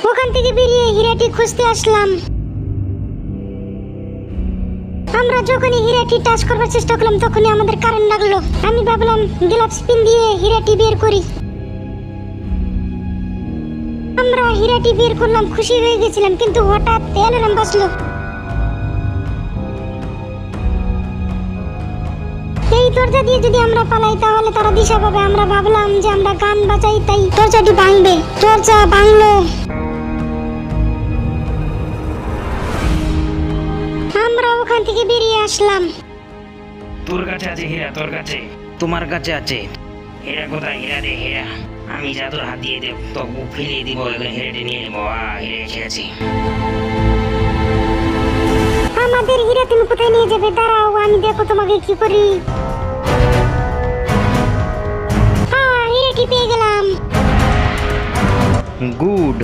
ওখান থেকে বেরিয়ে হীরাটি খুঁজতে আসলাম। আমরা যখনই হীরাটি টাচ করবার চেষ্টা করলাম তখনই আমাদের কারেন্ট লাগলো। আমি ভাবলাম গ্লাভস পিন দিয়ে হীরাটি বের করি। আমরা হীরাটি বের করলাম, খুশি হয়ে গেছিলাম, কিন্তু হঠাৎ অ্যালার্ম বাজলো। এই দরজা দিয়ে যদি আমরা পালাই তাহলে তারা দিশা পাবে। আমরা ভাবলাম যে আমরা গান বাজাই, তাই দরজাটি ভাঙবে। দরজা ভাঙলো। আমরা ওখান থেকে বেরিয়ে আসলাম। তোর কাছে আছে হীরা, তোর কাছে, তোমার কাছে আছে হীরা। কোথায় হীরা? দে হীরা। আমি জাদুর হাত দিয়ে দেব, তবু ফিরিয়ে দিব, এখন হীরাটি নিয়ে নেবো। হীরা এসে গেছি। আমাদের হীরা তুমি কোথায় নিয়ে যাবে? দাঁড়াও, আমি দেখো তোমাকে কি করি। হীরাটি পেয়ে গেলাম। গুড।